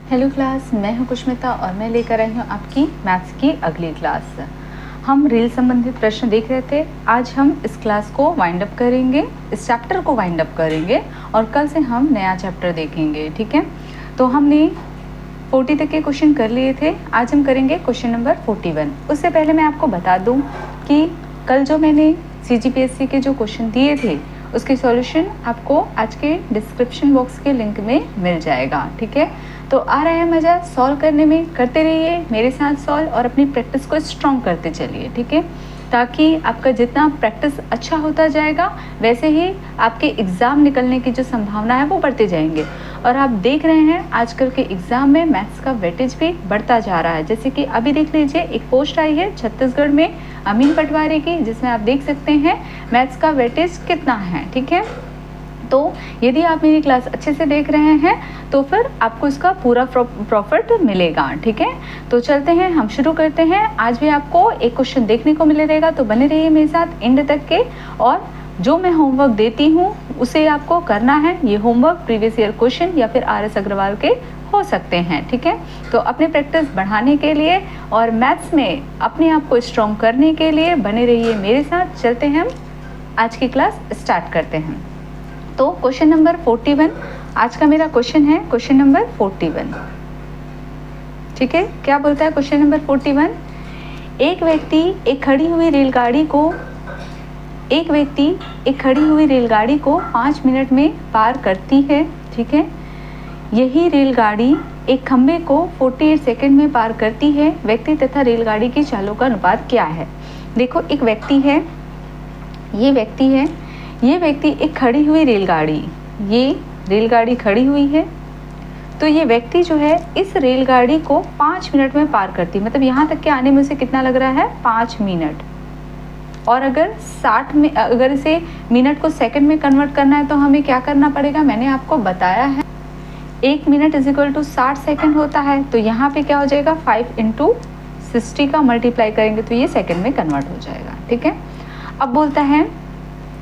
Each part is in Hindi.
हेलो क्लास, मैं हूं कुष्मिता और मैं लेकर आई हूं आपकी मैथ्स की अगली क्लास। हम रील संबंधित प्रश्न देख रहे थे। आज हम इस क्लास को वाइंड अप करेंगे, इस चैप्टर को वाइंड अप करेंगे और कल से हम नया चैप्टर देखेंगे। ठीक है, तो हमने 40 तक के क्वेश्चन कर लिए थे। आज हम करेंगे क्वेश्चन नंबर 41। उससे पहले मैं आपको बता दूं कि कल जो मैंने CGPSC के जो क्वेश्चन दिए थे उसके सॉल्यूशन आपको आज के डिस्क्रिप्शन बॉक्स के लिंक में मिल जाएगा। ठीक है, तो आ रहा है मज़ा सॉल्व करने में। करते रहिए मेरे साथ सॉल्व और अपनी प्रैक्टिस को स्ट्रॉन्ग करते चलिए। ठीक है, ताकि आपका जितना प्रैक्टिस अच्छा होता जाएगा वैसे ही आपके एग्ज़ाम निकलने की जो संभावना है वो बढ़ते जाएंगे। और आप देख रहे हैं आजकल के एग्ज़ाम में मैथ्स का वेटेज भी बढ़ता जा रहा है। जैसे कि अभी देख लीजिए, एक पोस्ट आई है छत्तीसगढ़ में अमीन पटवारी की, जिसमें आप देख सकते हैं मैथ्स का वेटेज कितना है। ठीक है, तो यदि आप मेरी क्लास अच्छे से देख रहे हैं तो फिर आपको इसका पूरा प्रॉफिट मिलेगा। ठीक है, तो चलते हैं, हम शुरू करते हैं। आज भी आपको एक क्वेश्चन देखने को मिलेगा, तो बने रहिए मेरे साथ एंड तक के। और जो मैं होमवर्क देती हूँ उसे आपको करना है। ये होमवर्क प्रीवियस ईयर क्वेश्चन या फिर RS अग्रवाल के हो सकते हैं। ठीक है, तो अपने प्रैक्टिस बढ़ाने के लिए और मैथ्स में अपने आप को स्ट्रॉन्ग करने के लिए बने रहिए मेरे साथ। चलते हैं, हम आज की क्लास स्टार्ट करते हैं। तो क्वेश्चन नंबर 41 आज का मेरा क्वेश्चन है, क्वेश्चन नंबर 41। ठीक है, क्या बोलता है क्वेश्चन नंबर 41? एक व्यक्ति एक खड़ी हुई रेलगाड़ी को 5 मिनट में पार करती है। ठीक है, यही रेलगाड़ी एक खंबे को 48 सेकंड में पार करती है। व्यक्ति तथा रेलगाड़ी की चालों का अनुपात क्या है? देखो, एक व्यक्ति है, ये व्यक्ति एक खड़ी हुई रेलगाड़ी, ये रेलगाड़ी खड़ी हुई है, तो ये व्यक्ति जो है इस रेलगाड़ी को 5 मिनट में पार करती है। मतलब यहाँ तक के आने में उसे कितना लग रहा है? 5 मिनट। और अगर 60 में, अगर इसे मिनट को सेकंड में कन्वर्ट करना है तो हमें क्या करना पड़ेगा? मैंने आपको बताया है 1 मिनट = 60 सेकंड होता है। तो यहाँ पे क्या हो जाएगा? 5 × 60 का मल्टीप्लाई करेंगे तो ये सेकंड में कन्वर्ट हो जाएगा। ठीक है, अब बोलता है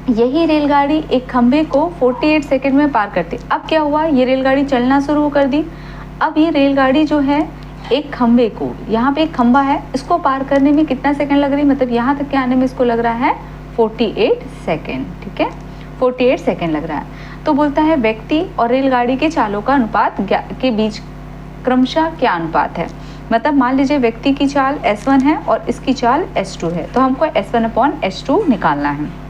यही रेलगाड़ी एक खंबे को 48 सेकंड में पार करती। अब क्या हुआ? ये रेलगाड़ी चलना शुरू कर दी। अब ये रेलगाड़ी जो है एक खंबे को, यहाँ पे एक खंबा है, इसको पार करने में कितना सेकंड लग रही? मतलब यहाँ तक के आने में इसको लग रहा है 48 सेकंड। ठीक है, 48 सेकंड लग रहा है। तो बोलता है व्यक्ति और रेलगाड़ी के चालों का अनुपात के बीच क्रमशः क्या अनुपात है? मतलब मान लीजिए व्यक्ति की चाल S1 है और इसकी चाल S2 है, तो हमको S1/S2 निकालना है।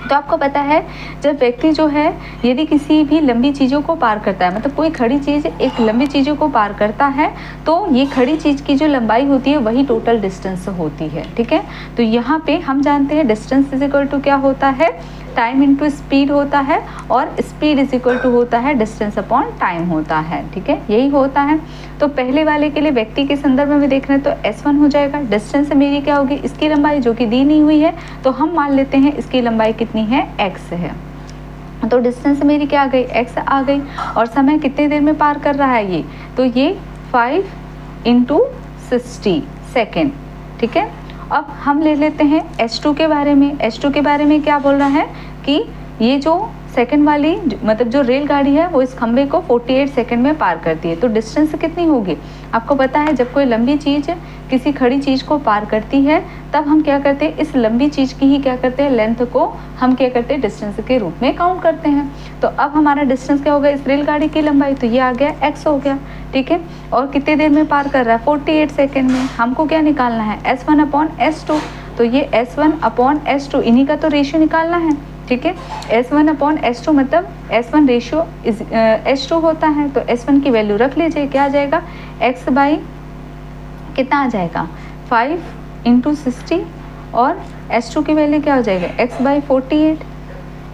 तो आपको पता है जब व्यक्ति जो है यदि किसी भी लंबी चीज़ों को पार करता है, मतलब कोई खड़ी चीज़ एक लंबी चीज़ों को पार करता है, तो ये खड़ी चीज़ की जो लंबाई होती है वही टोटल डिस्टेंस होती है। ठीक है, तो यहाँ पे हम जानते हैं डिस्टेंस = क्या होता है? टाइम इंटू स्पीड होता है, और स्पीड = होता है डिस्टेंस अपॉन टाइम होता है। ठीक है, यही होता है। तो पहले वाले के लिए व्यक्ति के संदर्भ में देख रहे हैं तो S1 हो जाएगा। डिस्टेंस मेरी क्या होगी? इसकी लंबाई जो कि दी नहीं हुई है, तो हम मान लेते हैं इसकी लंबाई कितनी है? X है। तो डिस्टेंस मेरी क्या आ गई? X आ गई। और समय कितने देर में पार कर रहा है ये? तो ये 5 × 60 सेकेंड। ठीक है, अब हम ले लेते हैं S2 के बारे में। S2 के बारे में क्या बोल रहा है कि ये जो सेकंड वाली मतलब जो रेलगाड़ी है वो इस खंबे को 48 सेकंड में पार करती है। तो डिस्टेंस कितनी होगी? आपको पता है जब कोई लंबी चीज़ किसी खड़ी चीज़ को पार करती है तब हम क्या करते हैं? इस लंबी चीज़ की ही क्या करते हैं? लेंथ को हम क्या करते हैं? डिस्टेंस के रूप में काउंट करते हैं। तो अब हमारा डिस्टेंस क्या होगा? इस रेलगाड़ी की लंबाई, तो ये आ गया X हो गया। ठीक है, और कितने देर में पार कर रहा है? 48 सेकेंड में। हमको क्या निकालना है? S1/S2। तो ये S1/S2 इन्हीं का तो रेशियो निकालना है। ठीक है, S1/S2 मतलब S1 रेशियो S2 होता है। तो S1 की वैल्यू रख लीजिए, क्या आ जाएगा? X बाई कितना आ जाएगा? 5 × 60, और S2 की वैल्यू क्या हो जाएगा? X/48।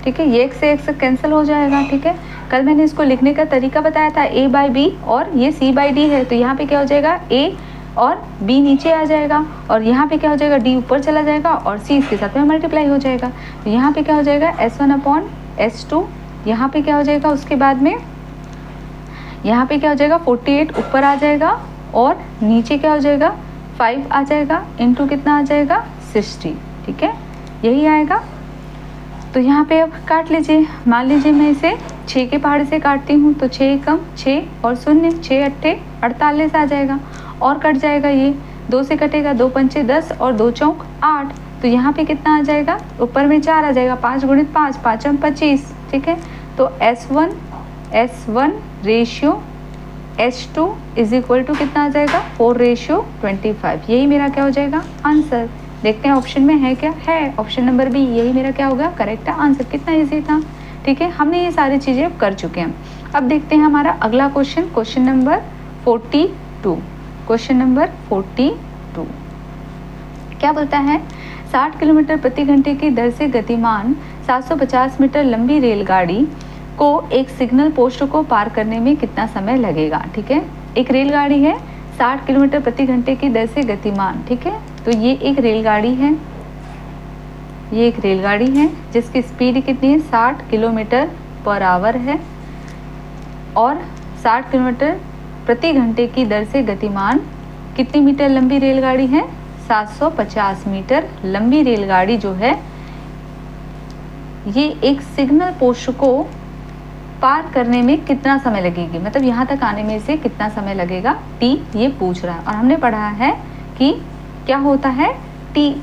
ठीक है, ये X से X कैंसिल हो जाएगा। ठीक है, कल मैंने इसको लिखने का तरीका बताया था A/B, और ये C/D है, तो यहाँ पे क्या हो जाएगा? A और B नीचे आ जाएगा, और यहाँ पे क्या हो जाएगा? D ऊपर चला जाएगा और C इसके साथ में मल्टीप्लाई हो जाएगा। तो यहाँ पे क्या हो जाएगा? S1/S2। यहाँ पे क्या हो जाएगा? उसके बाद में यहाँ पे क्या हो जाएगा? 48 ऊपर आ जाएगा, और नीचे क्या हो जाएगा? 5 आ जाएगा, इंटू कितना आ जाएगा? 60। ठीक है, यही आएगा। तो यहाँ पे अब काट लीजिए। मान लीजिए मैं इसे 6 के पहाड़े से काटती हूँ तो 6 कम 6 और 0, 6 अट्ठे 48 आ जाएगा। और कट जाएगा, ये 2 से कटेगा, 2 पंचे 10 और 2 चौक 8। तो यहाँ पे कितना आ जाएगा, ऊपर में 4 आ जाएगा, 5 गुणित 5, 5 25, ठीक है। तो S1 ratio H2 is equal to कितना आ जाएगा, 4:25। यही मेरा क्या हो जाएगा, आंसर। देखते हैं ऑप्शन में है क्या, है ऑप्शन नंबर बी, यही मेरा क्या होगा, करेक्ट आंसर। कितना ईजी था, ठीक है। हमने ये सारी चीज़ें अब कर चुके हैं। अब देखते हैं हमारा अगला question, question number 42। Question number 42 क्या बोलता है, 60 किलोमीटर प्रति घंटे की दर से गतिमान 750 मीटर लंबी रेलगाड़ी को एक सिग्नल पोस्ट को पार करने में कितना समय लगेगा, ठीक है। एक रेलगाड़ी है 60 किलोमीटर प्रति घंटे की दर से गतिमान, ठीक है। तो ये एक रेलगाड़ी है, ये एक रेलगाड़ी है जिसकी स्पीड कितनी है, 60 किलोमीटर पर आवर है और 60 किलोमीटर प्रति घंटे की दर से गतिमान कितनी मीटर लंबी रेलगाड़ी है, 750 मीटर लंबी रेलगाड़ी जो है ये एक सिग्नल पोस्ट को पार करने में कितना समय लगेगी, मतलब यहाँ तक आने में से कितना समय लगेगा, टी ये पूछ रहा है। और हमने पढ़ा है कि क्या होता है, टी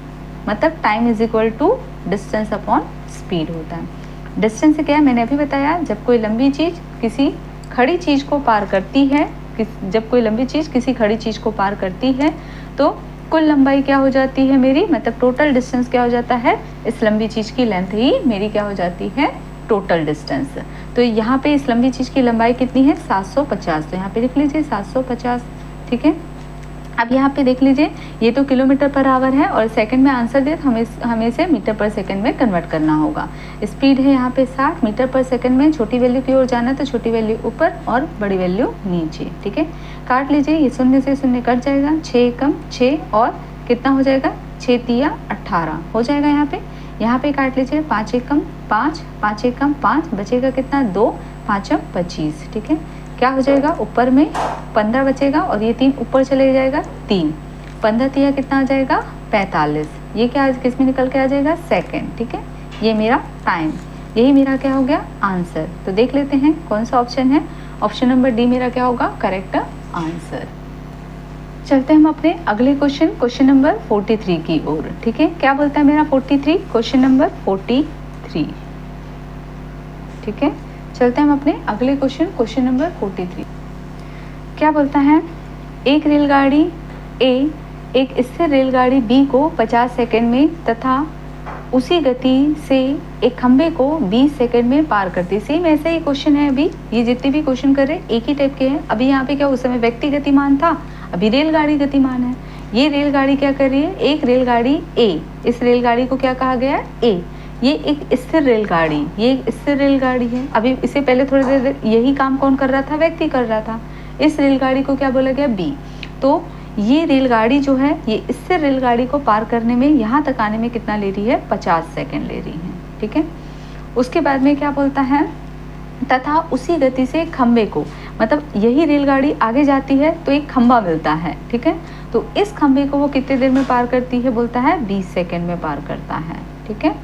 मतलब time is equal to distance upon speed होता है। डिस्टेंस क्या है, मैंने अभी बताया, जब कोई लंबी चीज़ किसी खड़ी चीज़ को पार करती है, जब कोई लंबी चीज़ किसी खड़ी चीज़ को पार करती है तो कुल लंबाई क्या हो जाती है मेरी, मतलब टोटल डिस्टेंस क्या हो जाता है, इस लंबी चीज़ की लेंथ ही मेरी क्या हो जाती है, टोटल डिस्टेंस। तो यहाँ पे इस लंबी चीज़ की लंबाई कितनी है, 750। तो यहाँ पे लिख लीजिए 750, ठीक है। अब यहाँ पे देख लीजिए, ये तो किलोमीटर पर आवर है और सेकंड में आंसर दे तो हमें इसे मीटर पर सेकंड में कन्वर्ट करना होगा। स्पीड है यहाँ पे 60 मीटर पर सेकंड में, छोटी वैल्यू की ओर जाना तो छोटी वैल्यू ऊपर और बड़ी वैल्यू नीचे, ठीक है। काट लीजिए, ये 0 से 0 कट जाएगा, 6 कम 6 और कितना हो जाएगा, 6 तिया 18 हो जाएगा। यहाँ पे काट लीजिए, 5 एकम 5, 5 एकम 5, बचेगा कितना, 2, 5 25, ठीक है। क्या हो जाएगा, ऊपर में 15 बचेगा और ये 3 ऊपर चले जाएगा, 3, 15 तिया कितना आ जाएगा, 45। ये क्या किस में निकल के आ जाएगा, सेकंड, ठीक है। ये मेरा टाइम, यही मेरा क्या हो गया, आंसर। तो देख लेते हैं कौन सा ऑप्शन है, ऑप्शन नंबर डी मेरा क्या होगा, करेक्ट आंसर। चलते हैं हम अपने अगले क्वेश्चन, क्वेश्चन नंबर 43 की ओर, ठीक है। क्या बोलता है मेरा 43, क्वेश्चन नंबर 43, ठीक है। चलते हैं हम अपने अगले क्वेश्चन, क्वेश्चन नंबर 43। क्या बोलता है, एक रेलगाड़ी ए एक स्थिर रेलगाड़ी बी को 50 सेकंड में तथा उसी गति से एक खंबे को 20 सेकंड में पार करती है। सेम ऐसे ही क्वेश्चन है, अभी ये जितने भी क्वेश्चन कर रहे हैं एक ही टाइप के हैं। अभी यहाँ पे क्या, उस समय व्यक्ति गतिमान था, अभी रेलगाड़ी गतिमान है। ये रेलगाड़ी क्या कर रही है, एक रेलगाड़ी ए, इस रेलगाड़ी को क्या कहा गया है, ए। ये एक स्थिर रेलगाड़ी, ये एक स्थिर रेलगाड़ी है। अभी इससे पहले थोड़ी देर यही काम कौन कर रहा था, व्यक्ति कर रहा था। इस रेलगाड़ी को क्या बोला गया, बी। तो ये रेलगाड़ी जो है, ये स्थिर रेलगाड़ी को पार करने में, यहाँ तक आने में कितना ले रही है, 50 सेकंड ले रही है, ठीक है। उसके बाद में क्या बोलता है, तथा उसी गति से खंबे को, मतलब यही रेलगाड़ी आगे जाती है तो एक खंबा मिलता है, ठीक है। तो इस खंबे को वो कितने देर में पार करती है, बोलता है 20 सेकंड में पार करता है, ठीक है।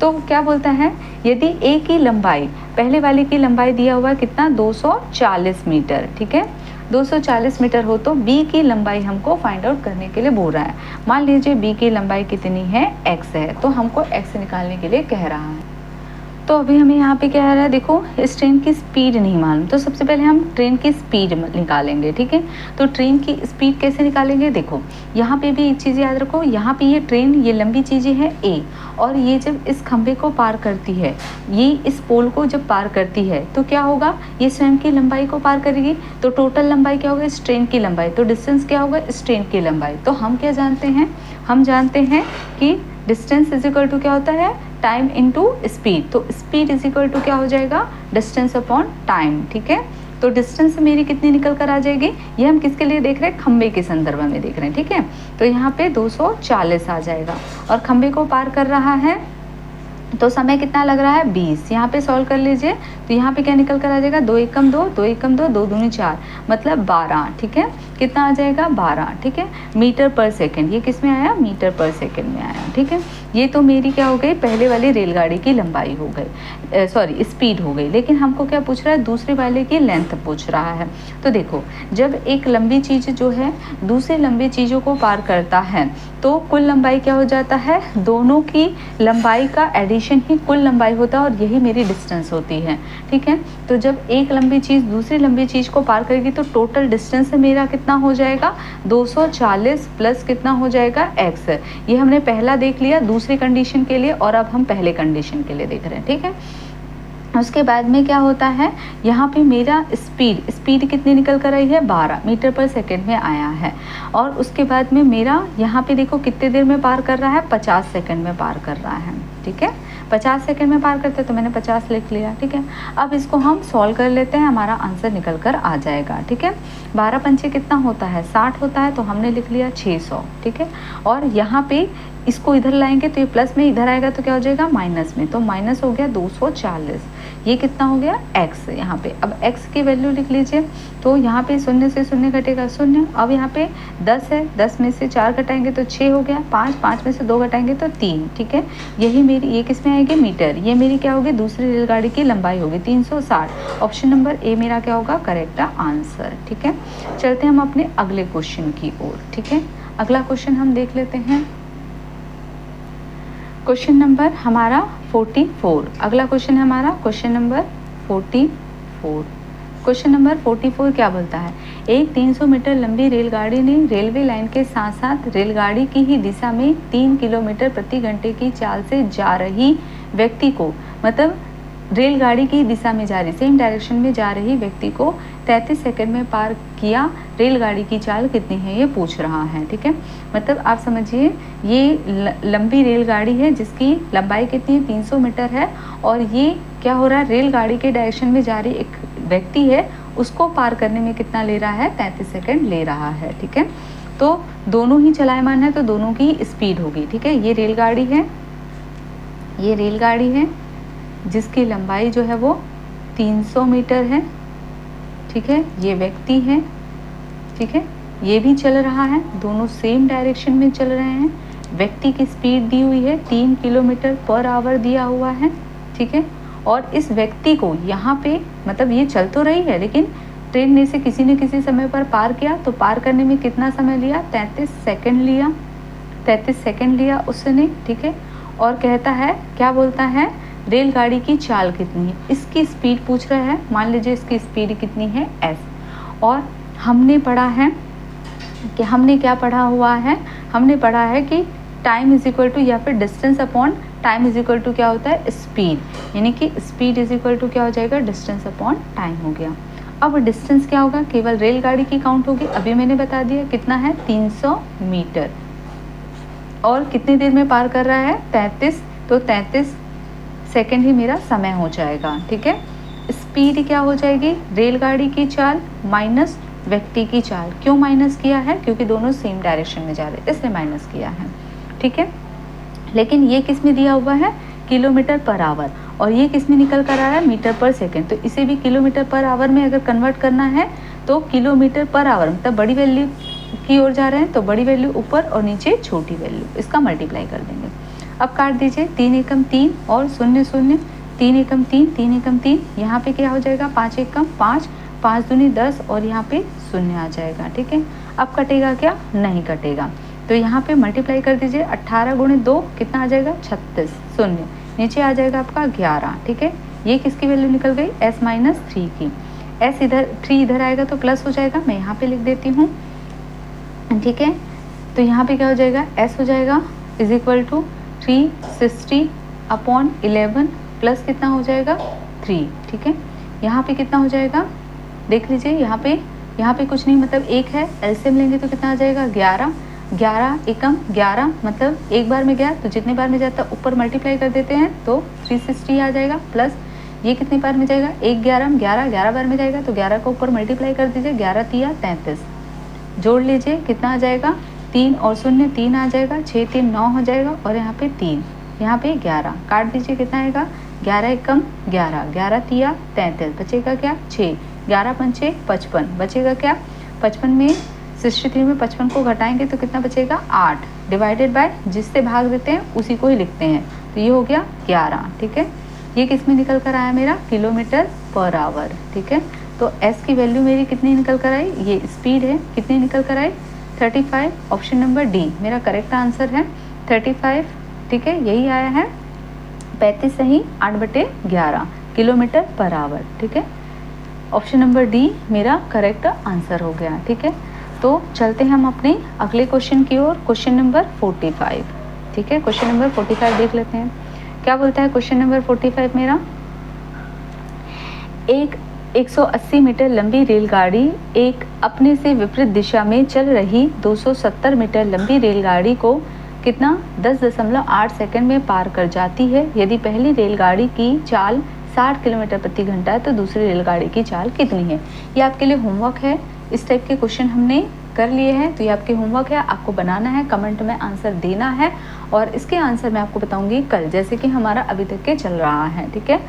तो क्या बोलता है, यदि ए की लंबाई, पहले वाले की लंबाई दिया हुआ है कितना, 240 मीटर, ठीक है। 240 मीटर हो तो बी की लंबाई हमको फाइंड आउट करने के लिए बोल रहा है। मान लीजिए बी की लंबाई कितनी है, x है, तो हमको x निकालने के लिए कह रहा है। तो अभी हमें यहाँ पे क्या आ रहा है, देखो इस ट्रेन की स्पीड नहीं मालूम, तो सबसे पहले हम ट्रेन की स्पीड निकालेंगे, ठीक है। तो ट्रेन की स्पीड कैसे निकालेंगे, देखो यहाँ पे भी एक चीज़ याद रखो, यहाँ पे ये ट्रेन, ये लंबी चीज़ें हैं ए, और ये जब इस खंभे को पार करती है, ये इस पोल को जब पार करती है तो क्या होगा, ये स्वयं की लंबाई को पार करेगी। तो टोटल लंबाई क्या होगा, इस ट्रेन की लंबाई, तो डिस्टेंस क्या होगा, इस ट्रेन की लंबाई। तो हम क्या जानते हैं, हम जानते हैं कि डिस्टेंस इज इक्वल टू क्या होता है, टाइम इनटू स्पीड। तो स्पीड इज इक्वल टू क्या हो जाएगा, डिस्टेंस अपॉन टाइम, ठीक है। तो डिस्टेंस मेरी कितनी निकल कर आ जाएगी, ये हम किसके लिए देख रहे हैं, खंबे के संदर्भ में देख रहे हैं, ठीक है। तो यहाँ पे 240 आ जाएगा और खंबे को पार कर रहा है तो समय कितना लग रहा है 20। यहाँ पे सॉल्व कर लीजिए तो यहाँ पे क्या निकल कर आ जाएगा 2 एकम 2, 2 एकम 2, 2 दूनी 4 मतलब 12। ठीक है, कितना आ जाएगा 12। ठीक है, मीटर पर सेकंड, ये किस में आया मीटर पर सेकंड में आया। ठीक है, ये तो मेरी क्या हो गई पहले वाली रेलगाड़ी की लंबाई हो गई, सॉरी स्पीड हो गई। लेकिन हमको क्या पूछ रहा है दूसरे वाले की लेंथ पूछ रहा है। तो देखो जब एक लंबी चीज़ जो है दूसरी लंबी चीज़ों को पार करता है तो कुल लंबाई क्या हो जाता है, दोनों की लंबाई का एडिशन ही कुल लंबाई होता है और यही मेरी डिस्टेंस होती है। ठीक है, तो जब एक लंबी चीज़ दूसरी लंबी चीज़ को पार करेगी तो टोटल डिस्टेंस मेरा कितना हो जाएगा 240 प्लस कितना हो जाएगा x। ये हमने पहला देख लिया दूसरी कंडीशन के लिए और अब हम पहले कंडीशन के लिए देख रहे हैं। ठीक है, उसके बाद में क्या होता है यहाँ पे मेरा स्पीड कितनी निकल कर आई है 12 मीटर पर सेकंड में आया है। और उसके बाद में मेरा यहाँ पे देखो कितने देर में पार कर रहा है 50 सेकंड में पार कर रहा है। ठीक है, 50 सेकंड में पार करते तो मैंने 50 लिख लिया। ठीक है, अब इसको हम सॉल्व कर लेते हैं, हमारा आंसर निकल कर आ जाएगा। ठीक है, 12 पंचे कितना होता है 60 होता है, तो हमने लिख लिया 600। ठीक है, और यहाँ पे इसको इधर लाएंगे तो ये प्लस में, इधर आएगा तो क्या हो जाएगा माइनस में, तो माइनस हो गया 240। ये कितना हो गया x यहाँ पे। अब x की वैल्यू लिख लीजिए तो यहाँ पे शून्य से शून्य घटेगा शून्य। अब यहाँ पे 10 है, 10 में से 4 घटाएंगे तो 6 हो गया, 5 में से 2 घटाएंगे तो 3। ठीक है, यही मेरी ये किस में आएगी मीटर, ये मेरी क्या होगी दूसरी रेलगाड़ी की लंबाई होगी 360। ऑप्शन नंबर ए मेरा क्या होगा करेक्ट आंसर। ठीक है, चलते हैं हम अपने अगले क्वेश्चन की ओर। ठीक है, अगला क्वेश्चन हम देख लेते हैं, क्वेश्चन नंबर हमारा 44। अगला क्वेश्चन है हमारा क्वेश्चन नंबर 44। क्वेश्चन नंबर 44 क्या बोलता है, एक 300 मीटर लंबी रेलगाड़ी ने रेलवे लाइन के साथ साथ रेलगाड़ी की ही दिशा में 3 किलोमीटर प्रति घंटे की चाल से जा रही व्यक्ति को, मतलब रेलगाड़ी की दिशा में जा रही सेम डायरेक्शन में जा रही व्यक्ति को 33 सेकंड में पार किया। रेलगाड़ी की चाल कितनी है ये पूछ रहा है। ठीक है, मतलब आप समझिए ये लंबी रेलगाड़ी है जिसकी लंबाई कितनी है 300 मीटर है और ये क्या हो रहा है रेलगाड़ी के डायरेक्शन में जा रही एक व्यक्ति है, उसको पार करने में कितना ले रहा है 33 सेकंड ले रहा है। ठीक है, तो दोनों ही चलायमान है तो दोनों की स्पीड होगी। ठीक है, ये रेलगाड़ी है, ये रेलगाड़ी है जिसकी लंबाई जो है वो 300 मीटर है। ठीक है, ये व्यक्ति है। ठीक है, ये भी चल रहा है, दोनों सेम डायरेक्शन में चल रहे हैं। व्यक्ति की स्पीड दी हुई है 3 किलोमीटर पर आवर दिया हुआ है। ठीक है, और इस व्यक्ति को यहाँ पे मतलब ये चल तो रही है लेकिन ट्रेन ने से किसी न किसी समय पर पार किया, तो पार करने में कितना समय लिया 33 सेकंड लिया, 33 सेकंड लिया उसने। ठीक है, और कहता है क्या बोलता है रेलगाड़ी की चाल कितनी है, इसकी स्पीड पूछ रहा है। मान लीजिए इसकी स्पीड कितनी है s। और हमने पढ़ा है कि हमने क्या पढ़ा हुआ है, हमने पढ़ा है कि टाइम इज इक्वल टू या फिर distance upon time is equal to क्या होता है स्पीड, यानी कि स्पीड इज इक्वल टू क्या हो जाएगा डिस्टेंस अपॉन टाइम हो गया। अब डिस्टेंस क्या होगा केवल रेलगाड़ी की काउंट होगी, अभी मैंने बता दिया कितना है 300 मीटर और कितनी देर में पार कर रहा है 33, तो 33 सेकंड ही मेरा समय हो जाएगा। ठीक है, स्पीड क्या हो जाएगी रेलगाड़ी की चाल माइनस व्यक्ति की चाल। क्यों माइनस किया है, क्योंकि दोनों सेम डायरेक्शन में जा रहे हैं इसलिए माइनस किया है। ठीक है, लेकिन ये किस में दिया हुआ है किलोमीटर पर आवर और ये किस में निकल कर आ रहा है मीटर पर सेकंड, तो इसे भी किलोमीटर पर आवर में अगर कन्वर्ट करना है तो किलोमीटर पर आवर मतलब बड़ी वैल्यू की ओर जा रहे हैं तो बड़ी वैल्यू ऊपर और नीचे छोटी वैल्यू, इसका मल्टीप्लाई कर देंगे। अब काट दीजिए 3 एकम 3 और 0 0, 3 एकम 3, 3 एकम 3, यहाँ पे क्या हो जाएगा 5 एकम 5, 5 दूनी 10 और यहाँ पे 0 आ जाएगा। ठीक है, अब कटेगा क्या नहीं कटेगा, तो यहाँ पे मल्टीप्लाई कर दीजिए 18 गुणे 2 कितना आ जाएगा 36, 0 नीचे आ जाएगा आपका 11। ठीक है, ये किसकी वैल्यू निकल गई s माइनस 3 की, s इधर 3 इधर आएगा तो प्लस हो जाएगा, मैं यहाँ पे लिख देती हूँ। ठीक है, तो यहाँ पे क्या हो जाएगा s हो जाएगा is equal to 360 upon 11 plus कितना हो जाएगा 3। ठीक है, यहाँ पे कितना हो जाएगा देख लीजिए, यहाँ पे कुछ नहीं मतलब एक है, एलसीएम लेंगे तो कितना आ जाएगा 11, 11 एकम 11 मतलब एक बार में गया तो जितने बार में जाता ऊपर मल्टीप्लाई कर देते हैं तो 360 आ जाएगा, प्लस ये कितने बार में जाएगा 1 11 11 11 बार में जाएगा तो 11 को ऊपर मल्टीप्लाई कर दीजिए, 11 3 33 जोड़ लीजिए कितना आ जाएगा 3 और 0 3 आ जाएगा, 6 3 9 हो जाएगा और यहाँ पे 3 यहाँ पे 11 काट दीजिए, कितना आएगा 11 एकम 11, 11 तिया 33, बचेगा क्या 6, 11 पंचे 55, बचेगा क्या 55 में 63 में 55 को घटाएंगे तो कितना बचेगा 8, डिवाइडेड बाय जिससे भाग देते हैं उसी को ही लिखते हैं, तो ये हो गया 11। ठीक है, ये किस में निकल कर आया मेरा किलोमीटर पर आवर। ठीक है, तो एस की वैल्यू मेरी कितनी निकल कर आई, ये स्पीड है, कितनी निकल कर आई 35। ऑप्शन नंबर डी मेरा करेक्ट आंसर है 35। ठीक है, यही आया है 35 सही 8/11 किलोमीटर पर आवर। ठीक है, ऑप्शन नंबर डी मेरा करेक्ट आंसर हो गया। ठीक है, तो चलते हैं हम अपने अगले क्वेश्चन की ओर, क्वेश्चन नंबर 45। ठीक है, क्वेश्चन नंबर 45 देख लेते हैं क्या बोलता है। क्वेश्चन नंबर 45 मेरा, एक 180 मीटर लंबी रेलगाड़ी एक अपने से विपरीत दिशा में चल रही 270 मीटर लंबी रेलगाड़ी को कितना 10.8 सेकंड में पार कर जाती है। यदि पहली रेलगाड़ी की चाल 60 किलोमीटर प्रति घंटा है तो दूसरी रेलगाड़ी की चाल कितनी है। ये आपके लिए होमवर्क है, इस टाइप के क्वेश्चन हमने कर लिए हैं, तो ये आपके होमवर्क है, आपको बनाना है, कमेंट में आंसर देना है और इसके आंसर मैं आपको बताऊंगी कल, जैसे कि हमारा अभी तक के चल रहा है। ठीक है,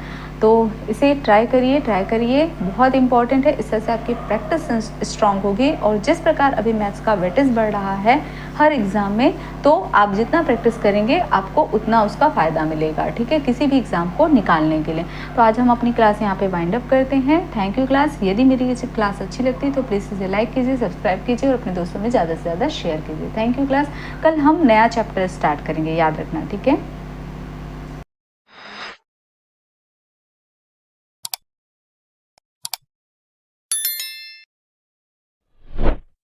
तो इसे ट्राई करिए, बहुत इंपॉर्टेंट है, इससे आपकी प्रैक्टिस स्ट्रांग होगी। और जिस प्रकार अभी मैथ्स का वेटेज बढ़ रहा है हर एग्ज़ाम में, तो आप जितना प्रैक्टिस करेंगे आपको उतना उसका फ़ायदा मिलेगा। ठीक है, किसी भी एग्ज़ाम को निकालने के लिए। तो आज हम अपनी क्लास यहाँ पे वाइंड अप करते हैं। Thank you class. यदि मेरी ये क्लास अच्छी लगती है तो प्लीज़ इसे लाइक कीजिए, सब्सक्राइब कीजिए और अपने दोस्तों में ज़्यादा से ज़्यादा शेयर कीजिए। Thank you class. कल हम नया चैप्टर स्टार्ट करेंगे, याद रखना। ठीक है।